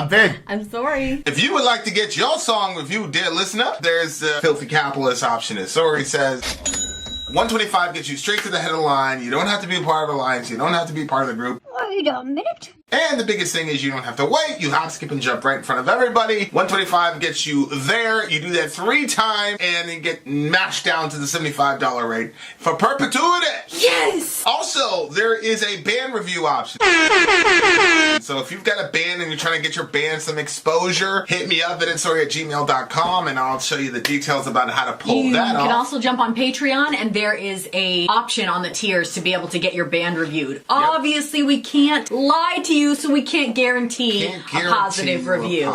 I'm Vin. I'm Sori. If you would like to get your song reviewed, dear listener, there's the filthy capitalist option. As Sori says, 125 gets you straight to the head of the line. You don't have to be a part of the alliance. You don't have to be part of the group. Wait a minute. And the biggest thing is you don't have to wait. You hop, skip, and jump right in front of everybody. 125 gets you there. You do that 3 times, and you get mashed down to the $75 rate for perpetuity. Yes! Also, there is a band review option. So if you've got a band and you're trying to get your band some exposure, hit me up at VindandSori@gmail.com, and I'll show you the details about how to pull that off. You can also jump on Patreon, and there is a option on the tiers to be able to get your band reviewed. Obviously, we can't lie to you, so we can't guarantee a positive review.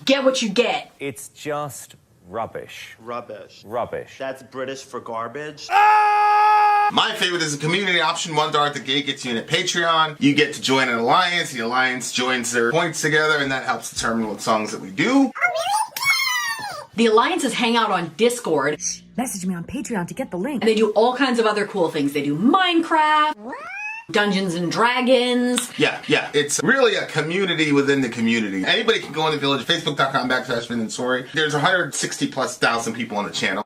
Get what you get. It's just rubbish. Rubbish. Rubbish. That's British for garbage. My favorite is the community option. $1 at the gate gets you in at Patreon. You get to join an alliance. The alliance joins their points together, and that helps determine what songs that we do. The alliances hang out on Discord. Message me on Patreon to get the link. And they do all kinds of other cool things. They do Minecraft, Dungeons and Dragons. Yeah. It's really a community within the community. Anybody can go in the village, facebook.com/Vin and Sori. There's 160,000+ people on the channel.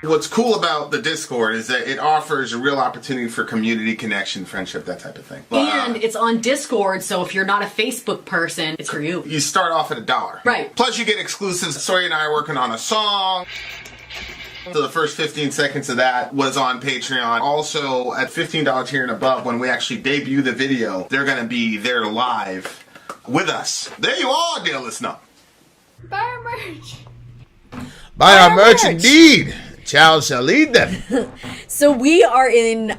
What's cool about the Discord is that it offers a real opportunity for community connection, friendship, that type of thing. And it's on Discord, so if you're not a Facebook person, it's for you. You start off at $1. Right. Plus you get exclusives. Sori and I are working on a song. So the first 15 seconds of that was on Patreon. Also, at $15 tier and above, when we actually debut the video, they're going to be there live with us. There you are, dear listener. Buy our merch. Buy our merch indeed. Child shall lead them. So we are in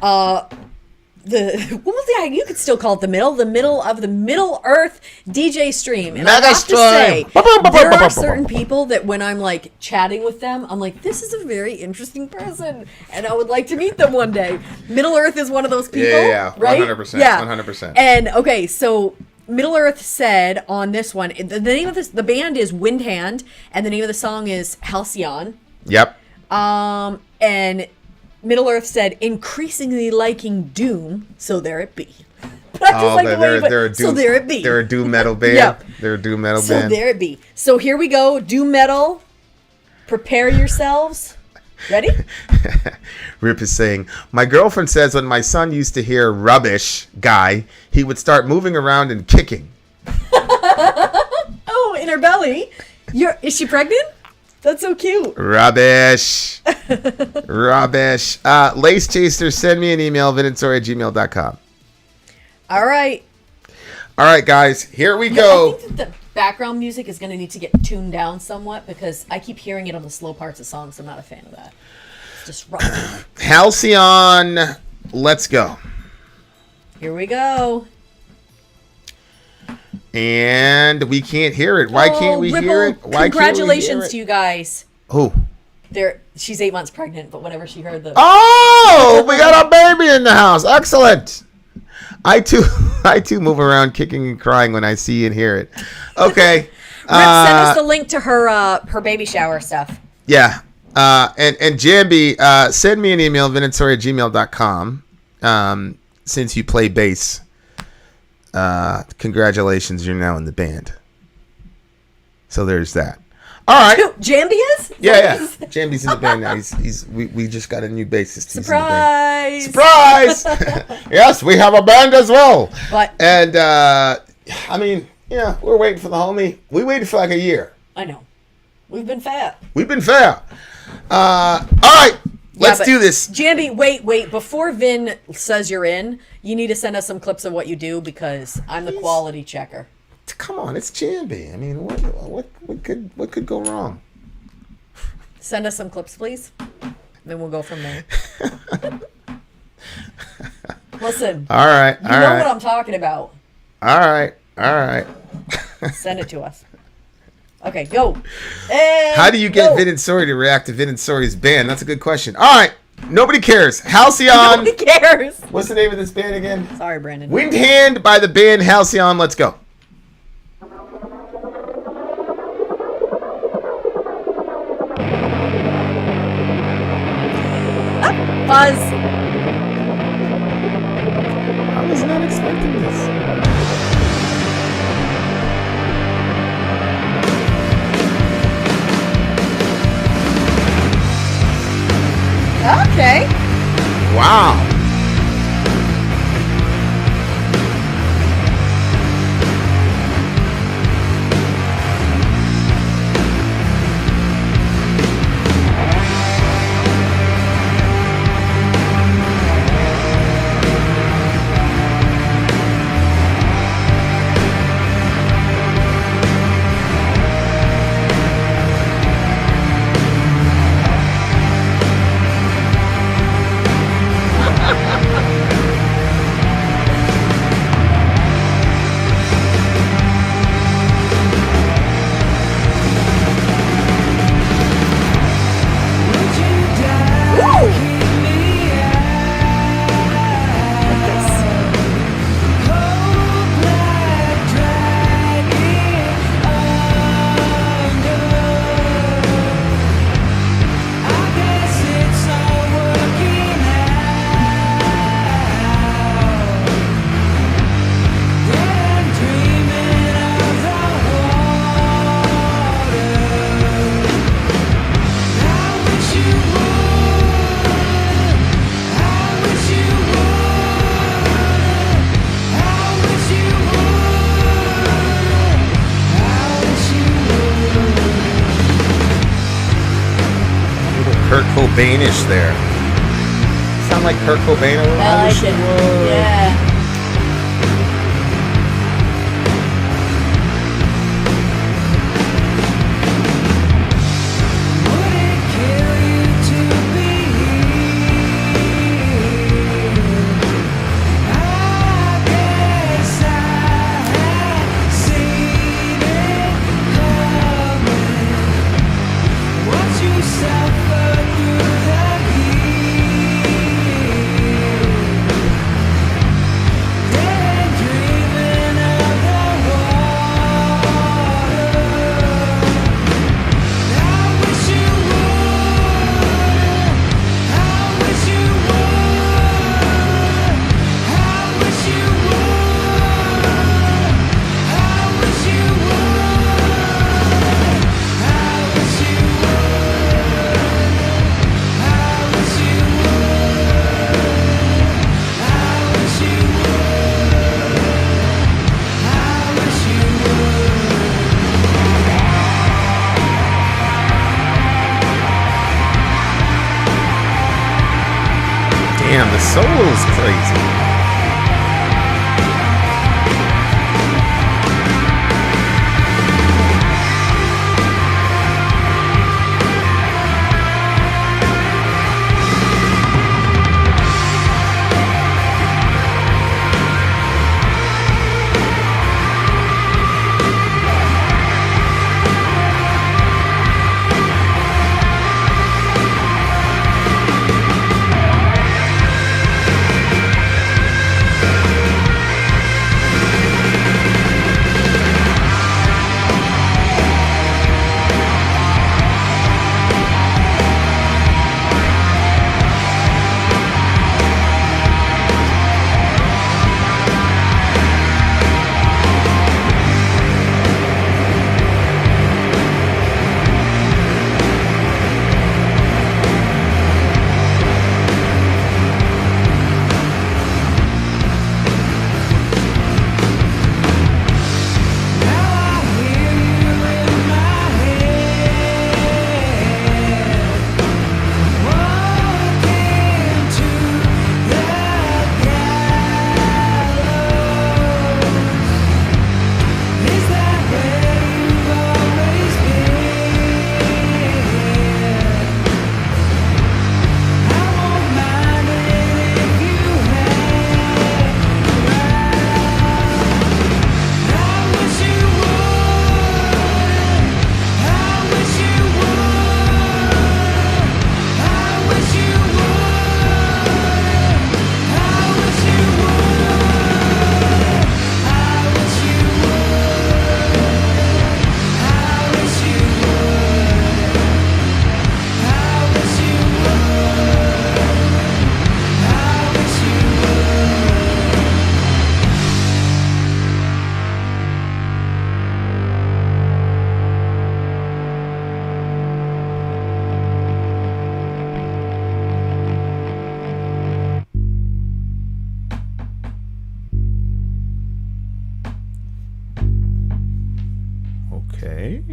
you could still call it the middle of the Middle Earth DJ stream. And I have to say, there are certain people that when I'm like chatting with them, I'm like, this is a very interesting person, and I would like to meet them one day. Middle Earth is one of those people, right? 100%. Yeah, 100%. And okay, so Middle Earth said on this one, the name of the band is Windhand, and the name of the song is Halcyon. Yep. And Middle Earth said, increasingly liking Doom, so there it be. But I just like the way so there it be. They're a doom metal band. Yep. They're a doom metal So band. there it be. So here we go, doom metal. Prepare yourselves. Ready? Rip is saying, my girlfriend says when my son used to hear rubbish guy, he would start moving around and kicking. Oh, in her belly. Is she pregnant? That's so cute. Rubbish. Rubbish. Lace Chaser, send me an email, VinandSori@gmail.com. All right. All right, guys, here we go. I think that the background music is going to need to get tuned down somewhat because I keep hearing it on the slow parts of songs. So I'm not a fan of that. It's disruptive. Halcyon, let's go. Here we go. And we can't hear it. Why can't we Ripple, hear it? Why congratulations to you guys. Who? She's 8 months pregnant, but whenever she heard the... Oh, we got a baby in the house. Excellent. I too move around kicking and crying when I see and hear it. Okay. Rip, send us the link to her baby shower stuff. Yeah. And Jambi, send me an email, VinandSori@gmail.com. Since you play bass. Congratulations, you're now in the band. So there's that. All right. Jambi is? Yeah. Jambi's in the band now. We just got a new bassist. Surprise! Surprise! Yes, we have a band as well. But I mean, yeah, we're waiting for the homie. We waited for like a year. I know. We've been fat. All right. Let's do this. Jambi, wait. Before Vin says you're in, you need to send us some clips of what you do because I'm the quality checker. Come on, it's Jambi. I mean, what could go wrong? Send us some clips, please. Then we'll go from there. Listen. All right. You know what I'm talking about. All right. Send it to us. Okay, go. And how do you get Vin and Sori to react to Vin and Sori's band? That's a good question. All right. Nobody cares. Halcyon. Nobody cares. What's the name of this band again? Sorry, Brandon. Windhand by the band Halcyon. Let's go. Buzz. I was not expecting this. Cobainish there. Sound like Kurt Cobain a little. I like it. Yeah. Damn, the solo's crazy. Okay.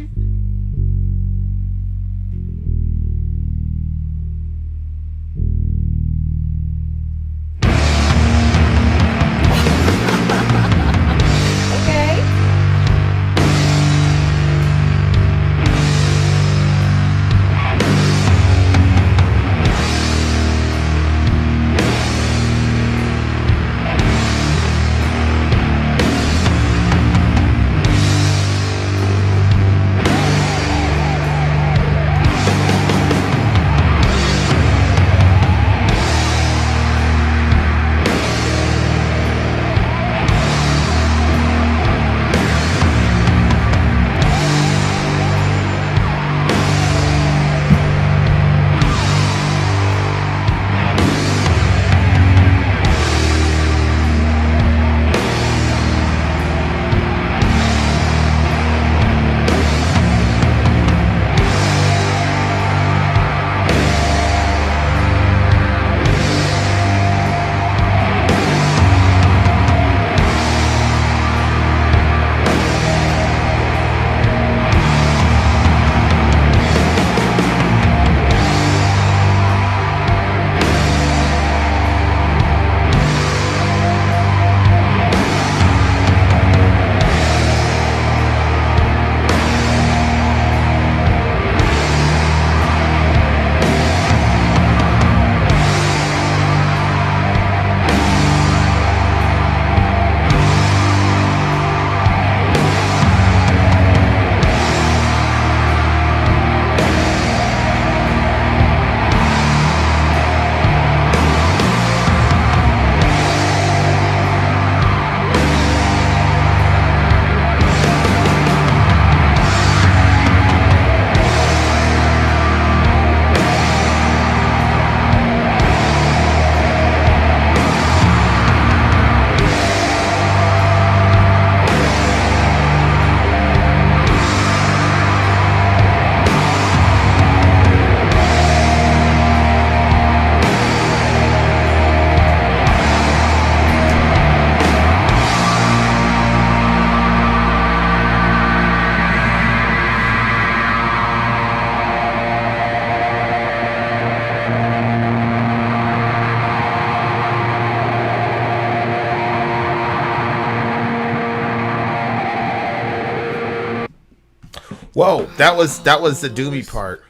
Whoa, that was the doomy part.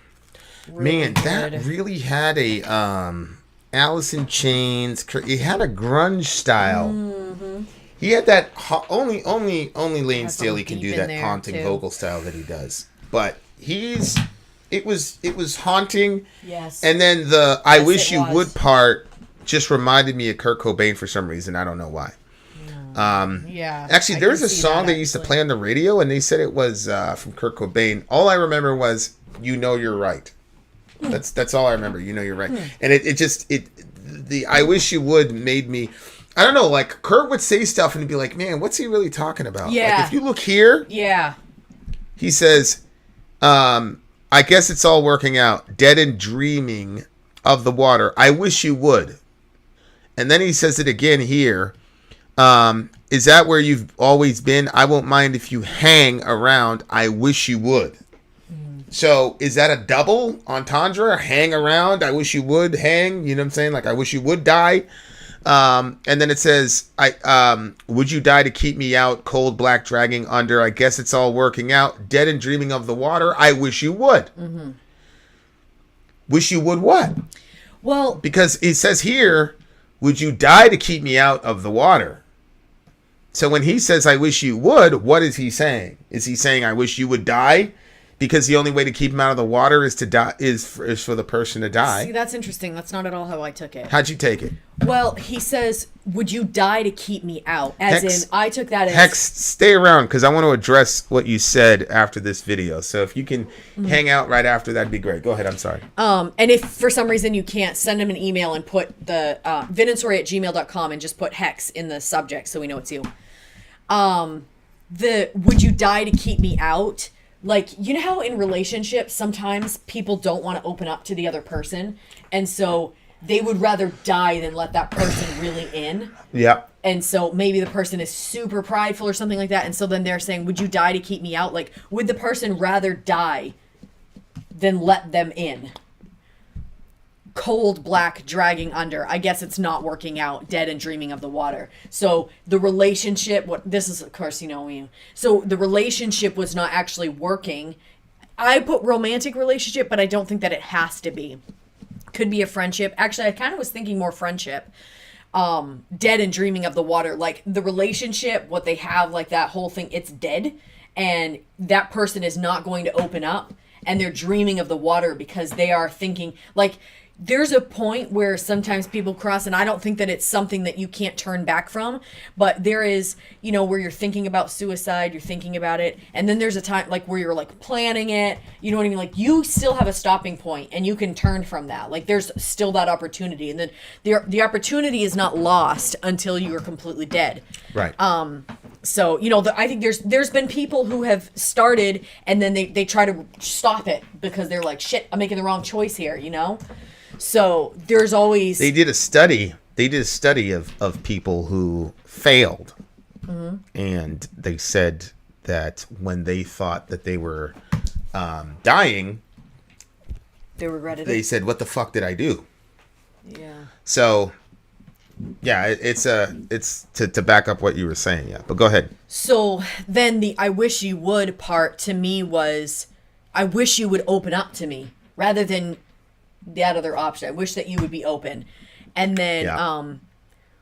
Really Man, that good. really had a Alice in Chains. It had a grunge style. Mm-hmm. He had that only Lane Had Staley some can deep do in that there, haunting too. vocal style that he does. But it was haunting. Yes. And then the I Yes, wish it you was. would part just reminded me of Kurt Cobain for some reason. I don't know why. Yeah. Actually, I there's can a see song that, that used to actually. play on the radio, and they said it was from Kurt Cobain. All I remember was "You Know You're Right." That's all I remember. You know you're right, and the I wish you would made me. I don't know. Like Kurt would say stuff and be like, "Man, what's he really talking about?" Yeah. Like, if you look here, Yeah. he says, "I guess it's all working out. Dead and dreaming of the water. I wish you would." And then he says it again here. Is that where you've always been? I won't mind if you hang around. I wish you would. So is that a double entendre? Hang around. I wish you would hang. You know what I'm saying? Like I wish you would die. And then it says, would you die to keep me out? Cold black dragging under. I guess it's all working out. Dead and dreaming of the water. I wish you would. Mm-hmm. Wish you would what? Well, Because it says here, would you die to keep me out of the water? So when he says, I wish you would, what is he saying? Is he saying, I wish you would die? Because the only way to keep him out of the water is to die, is for the person to die. see, that's interesting. That's not at all how I took it. How'd you take it? Well, he says, would you die to keep me out? As Hex- in, I took that as... Hex, stay around because I want to address what you said after this video. So if you can hang out right after, that'd be great. Go ahead. I'm sorry. And if for some reason you can't, send him an email and put the vinandsori@gmail.com and just put Hex in the subject so we know it's you. The would you die to keep me out? Like, you know how in relationships sometimes people don't want to open up to the other person, and so they would rather die than let that person really in. Yeah. And so maybe the person is super prideful or something like that, and so then they're saying, would you die to keep me out? Like, would the person rather die than let them in? Cold black dragging under. I guess it's not working out. Dead and dreaming of the water. So the relationship, this is of course, you know me. So the relationship was not actually working. I put romantic relationship, but I don't think that it has to be. Could be a friendship. Actually, I kind of was thinking more friendship. Dead and dreaming of the water. Like the relationship, what they have, like that whole thing, it's dead. And that person is not going to open up. And they're dreaming of the water because they are thinking, like, there's a point where sometimes people cross, and I don't think that it's something that you can't turn back from, but there is, you know, where you're thinking about suicide, you're thinking about it, and then there's a time, like, where you're, like, planning it, you know what I mean? Like, you still have a stopping point, and you can turn from that. Like, there's still that opportunity, and then the opportunity is not lost until you are completely dead. Right. So, you know, I think there's been people who have started, and then they try to stop it because they're like, shit, I'm making the wrong choice here, you know? So there's always... They did a study of people who failed. Mm-hmm. And they said that when they thought that they were dying, they regretted they it. said, what the fuck did I do? Yeah. So, yeah, it's to back up what you were saying, yeah. But go ahead. So then the I wish you would part to me was, I wish you would open up to me rather than that other option. I wish that you would be open. And then,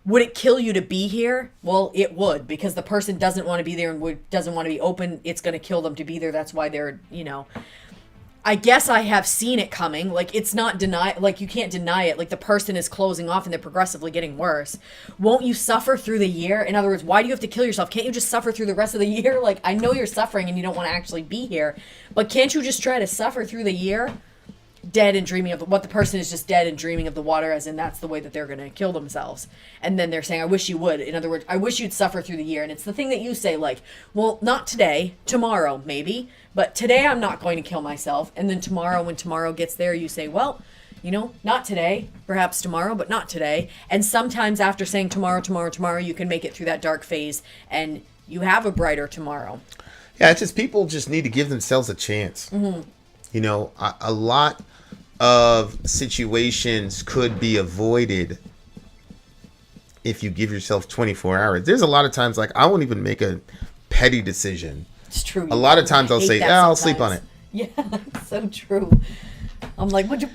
would it kill you to be here? Well, it would, because the person doesn't want to be there and doesn't want to be open. It's going to kill them to be there. That's why they're, you know, I guess I have seen it coming. Like, it's not like, you can't deny it. Like, the person is closing off and they're progressively getting worse. Won't you suffer through the year? In other words, why do you have to kill yourself? Can't you just suffer through the rest of the year? Like, I know you're suffering and you don't want to actually be here, but can't you just try to suffer through the year? Dead and dreaming of what the person is just dead and dreaming of the water, as in that's the way that they're going to kill themselves. And then they're saying, I wish you would. In other words, I wish you'd suffer through the year. And it's the thing that you say, like, well, not today, tomorrow, maybe, but today I'm not going to kill myself. And then tomorrow, when tomorrow gets there, you say, well, you know, not today, perhaps tomorrow, but not today. And sometimes after saying tomorrow, you can make it through that dark phase and you have a brighter tomorrow. Yeah, it's just people just need to give themselves a chance. Mm-hmm. You know, a lot of situations could be avoided if you give yourself 24 hours. There's a lot of times, like, I won't even make a petty decision It's true. A lot of times I'll say, yeah, I'll sleep on it. Yeah, it's so true. I'm like, what'd you...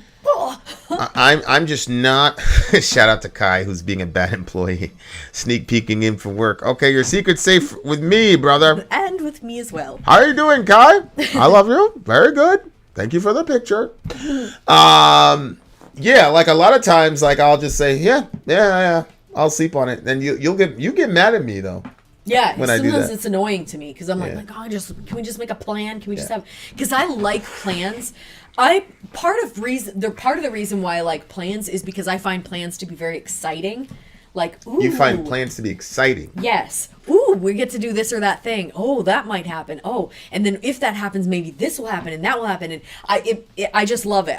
I'm just not. Shout out to Kai, who's being a bad employee, sneak peeking in for work. Okay, your secret's safe with me, brother, and with me as well. How are you doing, Kai? I love you. Very good. Thank you for the picture. Yeah, like a lot of times, like I'll just say, yeah, I'll sleep on it. Then you get mad at me though. Yeah, when sometimes I do that. It's annoying to me because I'm like, can we just make a plan? Can we just have? Because I like plans. Part of the reason why I like plans is because I find plans to be very exciting. Like, ooh. You find plans to be exciting. Yes. Ooh, we get to do this or that thing. Oh, that might happen. Oh, and then if that happens, maybe this will happen and that will happen. And I just love it.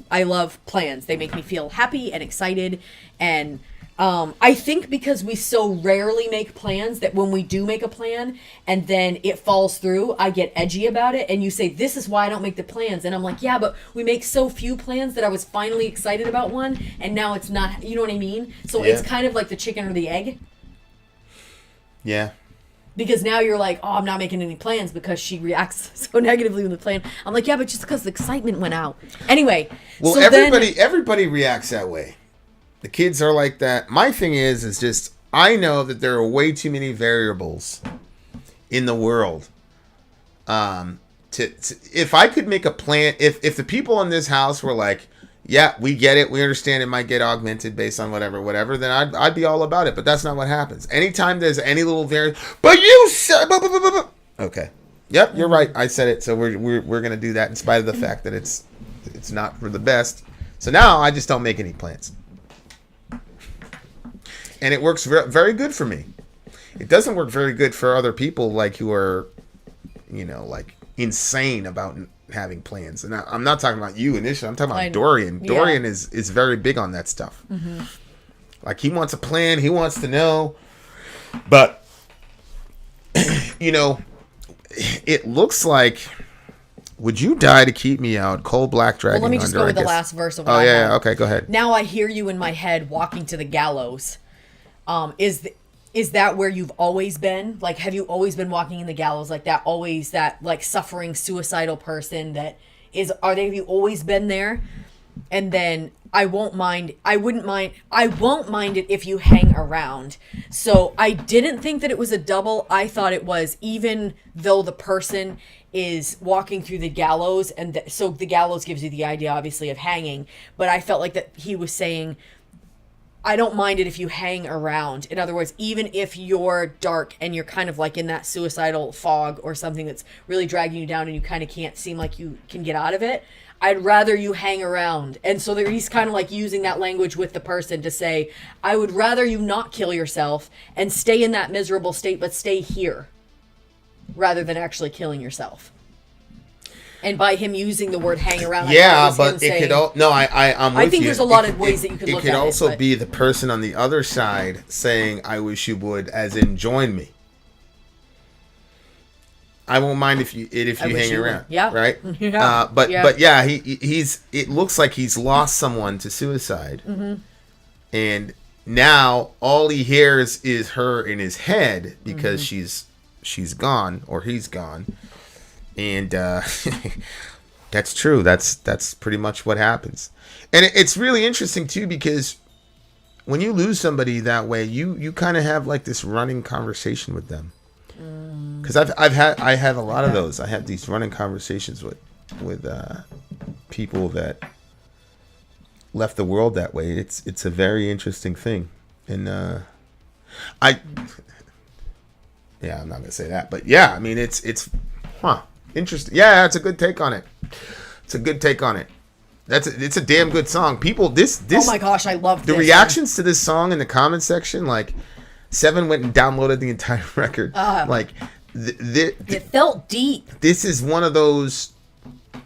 I love plans. They make me feel happy and excited. And I think because we so rarely make plans that when we do make a plan and then it falls through, I get edgy about it. And you say, this is why I don't make the plans. And I'm like, yeah, but we make so few plans that I was finally excited about one. And now it's not, you know what I mean? So it's kind of like the chicken or the egg. Yeah. Because now you're like, oh, I'm not making any plans because she reacts so negatively with the plan. I'm like, yeah, but just because the excitement went out. Anyway. Well, so everybody reacts that way. The kids are like that. My thing is just I know that there are way too many variables in the world. If I could make a plan, if the people in this house were like, yeah, we get it, we understand it might get augmented based on whatever, then I'd be all about it. But that's not what happens. Anytime there's any little variable, but you said, okay, yep, you're right, I said it. So we're gonna do that in spite of the fact that it's not for the best. So now I just don't make any plans. And it works very good for me. It doesn't work very good for other people, like who are, like insane about having plans. And I'm not talking about you initially. I'm talking about Dorian. Yeah. Dorian is very big on that stuff. Mm-hmm. Like he wants a plan. He wants to know. But, it looks like, would you die to keep me out? Coal black dragon. Well, let me just go with the last verse of what I have. Okay, go ahead. Now I hear you in my head walking to the gallows. Is that where you've always been? Like, have you always been walking in the gallows like that? Always that, like, suffering, suicidal person have you always been there? And then I won't mind it if you hang around. So I didn't think that it was a double. I thought it was, even though the person is walking through the gallows, and so the gallows gives you the idea, obviously, of hanging. But I felt like that he was saying, I don't mind it if you hang around. In other words, even if you're dark and you're kind of like in that suicidal fog or something that's really dragging you down and you kind of can't seem like you can get out of it, I'd rather you hang around. And so he's kind of like using that language with the person to say, I would rather you not kill yourself and stay in that miserable state, but stay here rather than actually killing yourself. And by him using the word "hang around," but it could. I'm with you. I think there's a lot of ways that you could look at it. It could also be the person on the other side saying, "I wish you would," as in join me. I won't mind if you hang around. Yeah. Right. Yeah. But yeah, he's. It looks like he's lost someone to suicide, and now all he hears is her in his head because she's gone or he's gone. And that's true. That's pretty much what happens. And it's really interesting too, because when you lose somebody that way, you kind of have like this running conversation with them. Because I have a lot of those. I have these running conversations with people that left the world that way. It's a very interesting thing. And I'm not gonna say that, but yeah, I mean it's interesting. Yeah, it's a good take on it. It's a damn good song. People, this. Oh my gosh, I love the reactions to this song in the comment section. Like, Seven went and downloaded the entire record. It felt deep. This is one of those.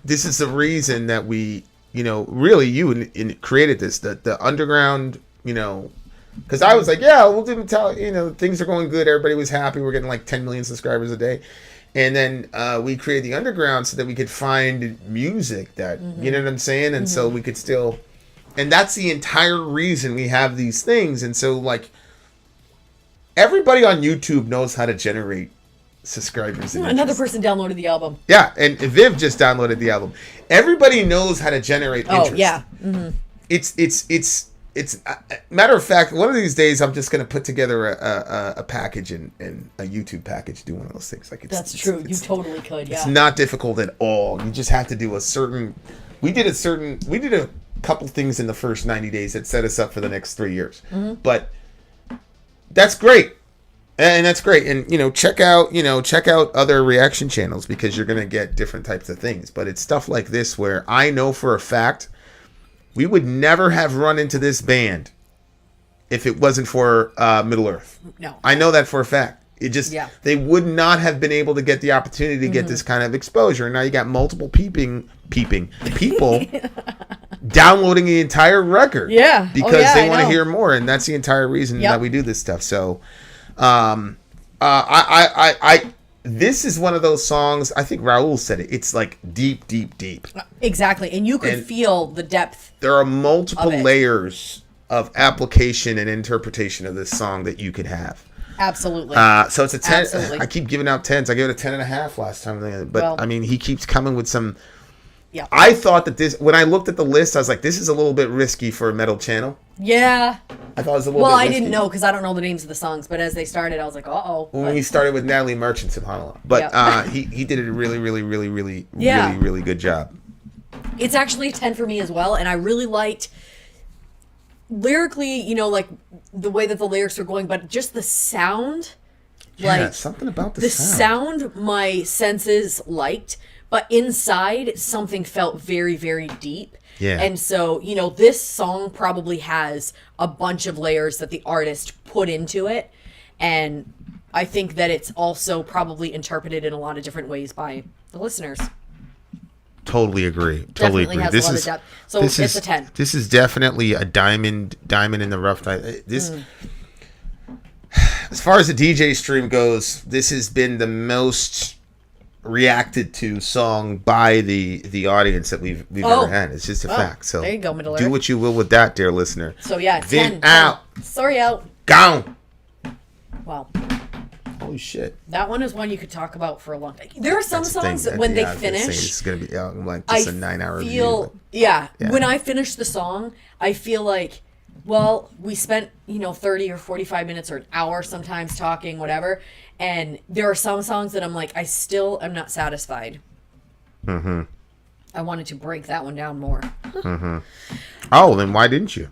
This is the reason that we, really you created this. The underground, because I was like, yeah, we'll do tell. Things are going good. Everybody was happy. We're getting like 10 million subscribers a day. And then we created the underground so that we could find music that, you know what I'm saying? And so we could still, and that's the entire reason we have these things. And so like everybody on YouTube knows how to generate subscribers. And Another interest. person downloaded the album. Yeah, and Viv just downloaded the album. Everybody knows how to generate interest. Oh, yeah. Mm-hmm. It's matter of fact, one of these days I'm just going to put together a package and a YouTube package, do one of those things. That's true. You totally could, yeah. It's not difficult at all. You just have to do we did a couple things in the first 90 days that set us up for the next 3 years. Mm-hmm. But that's great. And that's great. And, check out other reaction channels because you're going to get different types of things. But it's stuff like this where I know for a fact we would never have run into this band if it wasn't for Middle Earth. No. I know that for a fact. They would not have been able to get the opportunity to get this kind of exposure. And now you got multiple people downloading the entire record. Yeah. Because they want to hear more. And that's the entire reason that we do this stuff. So, this is one of those songs, I think Raul said it, it's like deep, deep, deep. Exactly. And you could feel the depth. There are multiple layers of application and interpretation of this song that you could have. Absolutely. So it's a 10. Absolutely. I keep giving out 10s. I gave it a 10.5 last time. But, he keeps coming with some... Yeah. I thought that when I looked at the list, I was like, this is a little bit risky for a metal channel. Yeah. I thought it was a little bit risky. I didn't know because I don't know the names of the songs, but as they started, I was like, uh-oh. When he started with Natalie Merchant, subhanAllah. But he did a really, really, really, really, really, really good job. It's actually a 10 for me as well, and I really liked lyrically, like the way that the lyrics are going, but just the sound. Yeah, something about the sound. The sound my senses liked, but inside something felt very, very deep. Yeah. And so, this song probably has a bunch of layers that the artist put into it. And I think that it's also probably interpreted in a lot of different ways by the listeners. Totally agree. Definitely has a lot of depth. So it's a 10. This is definitely a diamond in the rough. As far as the DJ stream goes, this has been the most reacted to song by the audience that we've ever had. It's just a fact. So there you go, Middle Earth. Do what you will with that, dear listener. So yeah, Vin 10 out. Sorry out. Gone. Wow. Holy shit. That one is one you could talk about for a long time. There are some songs that when they finish, it's gonna be I'm like just a 9-hour review. Yeah. When I finish the song, I feel like, well, we spent 30 or 45 minutes or an hour sometimes talking, whatever. And there are some songs that I'm like, I still am not satisfied. Mm-hmm. I wanted to break that one down more. Mm-hmm. Oh, then why didn't you?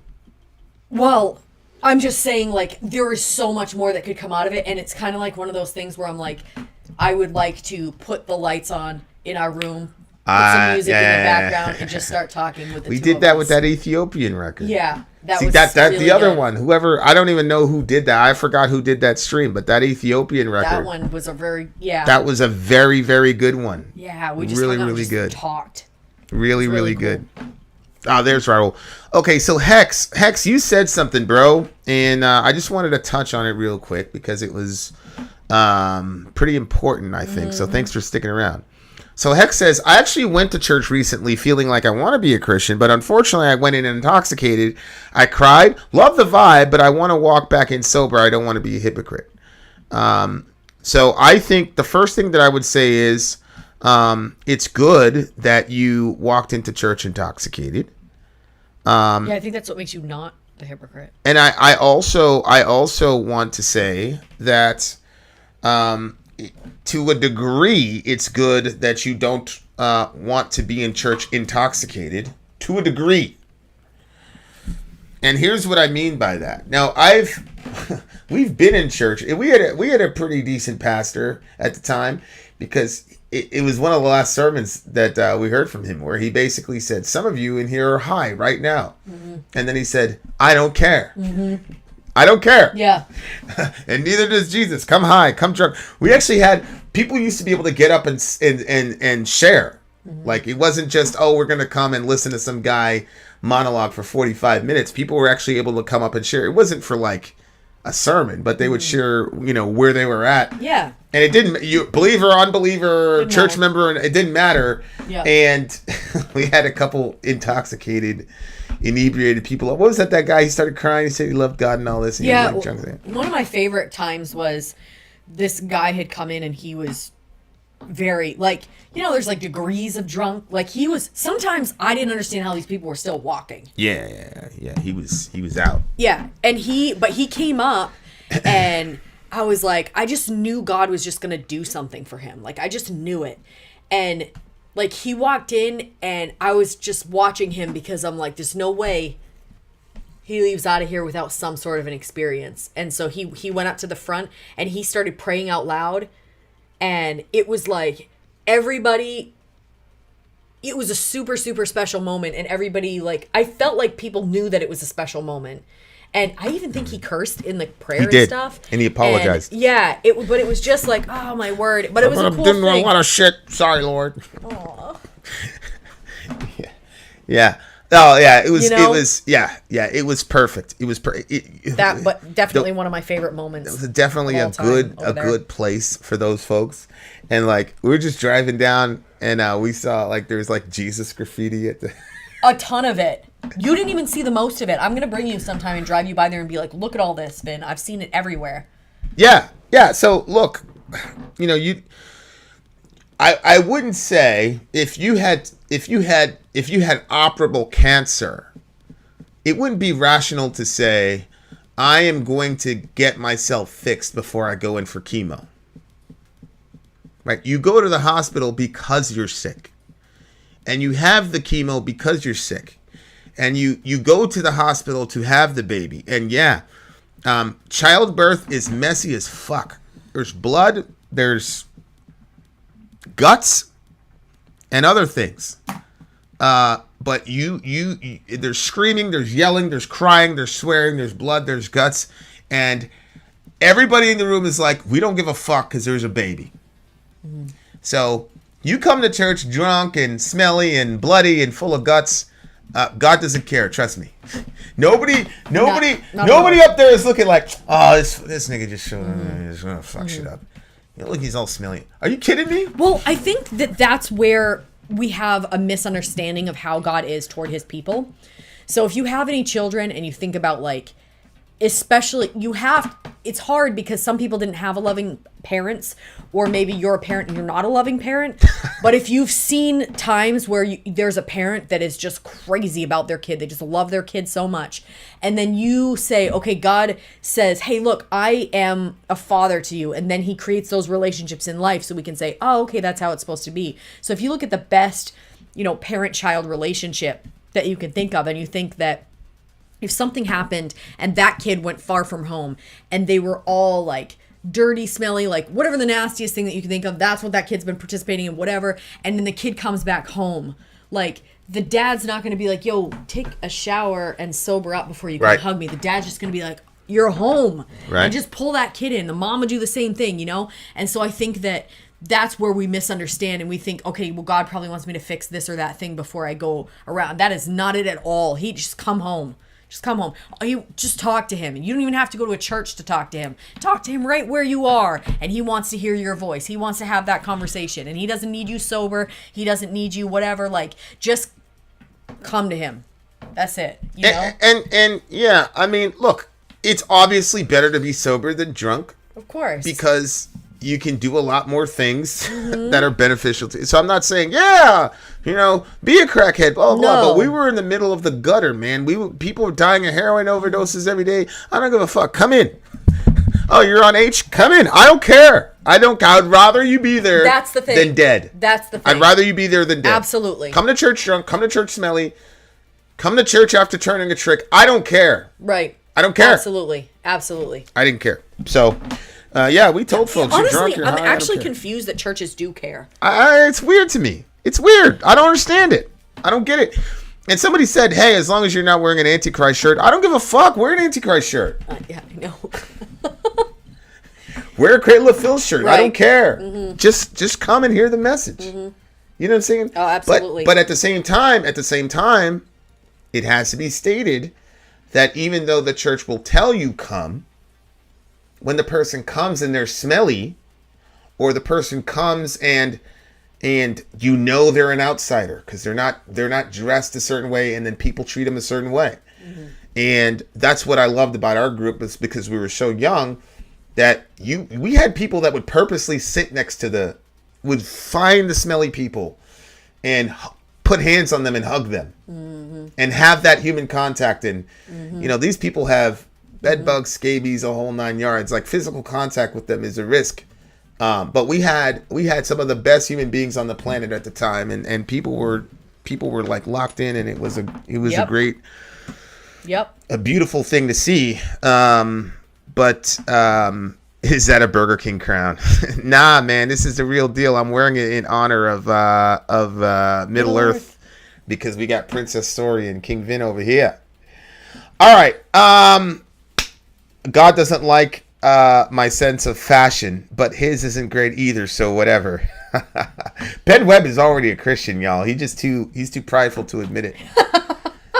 Well, I'm just saying, like, there is so much more that could come out of it. And it's kind of like one of those things where I'm like, I would like to put the lights on in our room, put some music in the background, and just start talking with the We two did of that us. with that Ethiopian record. Yeah. That See, was that really the other good. one, whoever, I don't even know who did that. I forgot who did that stream, but that Ethiopian record. That one was a very, That was a very, very good one. Yeah, we just really, hung out and really just good. talked. Really, really really good. Oh, there's Raul. Okay, so Hex, you said something, bro, and I just wanted to touch on it real quick because it was pretty important, I think. So thanks for sticking around. So Hex says, I actually went to church recently feeling like I want to be a Christian, but unfortunately I went in intoxicated. I cried, love the vibe, but I want to walk back in sober. I don't want to be a hypocrite. So I think the first thing that I would say is it's good that you walked into church intoxicated. Yeah, I think that's what makes you not the hypocrite. And I also want to say that to a degree, it's good that you don't want to be in church intoxicated. To a degree. And here's what I mean by that. Now, we've been in church. We had a pretty decent pastor at the time because it was one of the last sermons that we heard from him where he basically said, some of you in here are high right now. Mm-hmm. And then he said, I don't care. Mm-hmm. I don't care. Yeah. And neither does Jesus. Come high, come drunk. We actually had people used to be able to get up and share. Mm-hmm. Like it wasn't just, we're going to come and listen to some guy monologue for 45 minutes. People were actually able to come up and share. It wasn't for like a sermon, but they would share, where they were at. Yeah. And it didn't, you believer, unbeliever, church member, and it didn't matter. Yeah. And we had a couple intoxicated, inebriated people. What was that guy? He started crying. He said he loved God and all this. And yeah. he was like, One of my favorite times was this guy had come in and he was very, like, you know, there's like degrees of drunk. Like, he was, sometimes I didn't understand how these people were still walking. Yeah. He was out. Yeah. And he came up and I was like, I just knew God was just going to do something for him. Like, I just knew it. And like, he walked in and I was just watching him because I'm like, there's no way he leaves out of here without some sort of an experience. And so he went up to the front and he started praying out loud. And it was like everybody, it was a super, super special moment. And everybody, like, I felt like people knew that it was a special moment. And I even think he cursed in the prayer He did, and stuff. and he apologized. And yeah, but it was just like, oh my word. But it was a cool didn't thing. a lot of shit. Sorry, Lord. Aw. Yeah. Oh yeah, it was. You know? It was. Yeah. It was perfect. It was. But definitely one of my favorite moments. It was definitely of all time over there. good place for those folks. And like we were just driving down, and we saw like there was like Jesus graffiti at the. A ton of it. You didn't even see the most of it. I'm gonna bring you sometime and drive you by there and be like, look at all this, Vin. I've seen it everywhere. Yeah. So look, you know, I wouldn't say if you had operable cancer, it wouldn't be rational to say I am going to get myself fixed before I go in for chemo. Right? You go to the hospital because you're sick. And you have the chemo because you're sick. And you go to the hospital to have the baby. And yeah, childbirth is messy as fuck. There's blood, there's guts, and other things. But there's screaming, there's yelling, there's crying, there's swearing, there's blood, there's guts. And everybody in the room is like, we don't give a fuck because there's a baby. Mm-hmm. So you come to church drunk and smelly and bloody and full of guts. God doesn't care. Trust me. Nobody up there is looking like, oh, this nigga just showed up. He's gonna fuck shit up. You know, look, he's all smelly. Are you kidding me? Well, I think that's where we have a misunderstanding of how God is toward his people. So if you have any children and you think about like, especially it's hard because some people didn't have a loving parents, or maybe you're a parent and you're not a loving parent. But if you've seen times where there's a parent that is just crazy about their kid, they just love their kid so much, and then you say, okay, God says, hey, look, I am a father to you, and then he creates those relationships in life so we can say, oh, okay, that's how it's supposed to be. So if you look at the best, parent-child relationship that you can think of, and you think that if something happened and that kid went far from home and they were all like dirty, smelly, like whatever the nastiest thing that you can think of, that's what that kid's been participating in, whatever. And then the kid comes back home. Like, the dad's not going to be like, yo, take a shower and sober up before you can hug me. The dad's just going to be like, you're home. Right. And just pull that kid in. The mom would do the same thing, And so I think that's where we misunderstand, and we think, okay, well, God probably wants me to fix this or that thing before I go around. That is not it at all. He just come home. Just come home. You just talk to him. You don't even have to go to a church to talk to him. Talk to him right where you are. And he wants to hear your voice. He wants to have that conversation. And he doesn't need you sober. He doesn't need you whatever. Like, just come to him. That's it. And yeah, I mean, look, it's obviously better to be sober than drunk. Of course. Because you can do a lot more things that are beneficial to you. So I'm not saying, be a crackhead, blah, blah, blah. But we were in the middle of the gutter, man. People were dying of heroin overdoses every day. I don't give a fuck. Come in. Oh, you're on H? Come in. I don't care. I'd rather you be there than dead. That's the thing. I'd rather you be there than dead. Absolutely. Come to church drunk. Come to church smelly. Come to church after turning a trick. I don't care. Right. I don't care. Absolutely. I didn't care. So... we told folks. Honestly, you're drunk, I'm high, actually confused that churches do care. It's weird to me. It's weird. I don't understand it. I don't get it. And somebody said, hey, as long as you're not wearing an Antichrist shirt, I don't give a fuck. Wear an Antichrist shirt. Yeah, I know. Wear a Cradle of Filth shirt. Right. I don't care. Mm-hmm. Just come and hear the message. Mm-hmm. You know what I'm saying? Oh, absolutely. But at the same time, it has to be stated that even though the church will tell you come, when the person comes and they're smelly, or the person comes and they're an outsider because they're not dressed a certain way, and then people treat them a certain way. Mm-hmm. And that's what I loved about our group, is because we were so young. that we had people that would purposely sit next to would find the smelly people and put hands on them and hug them and have that human contact. And, these people have bed bugs, scabies, a whole 9 yards. Like, physical contact with them is a risk. But we had some of the best human beings on the planet at the time, and people were like locked in, and it was a great, a beautiful thing to see. But is that a Burger King crown? Nah, man, this is the real deal. I'm wearing it in honor of Middle Earth, because we got Princess Sori and King Vin over here. All right. God doesn't like my sense of fashion, but his isn't great either, so whatever. Ben Webb is already a Christian, y'all. He's too prideful to admit it.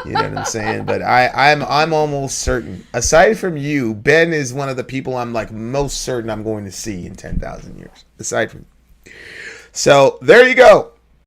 You know what I'm saying? But I'm almost certain, aside from you, Ben is one of the people I'm like most certain I'm going to see in 10,000 years. Aside from, so there you go.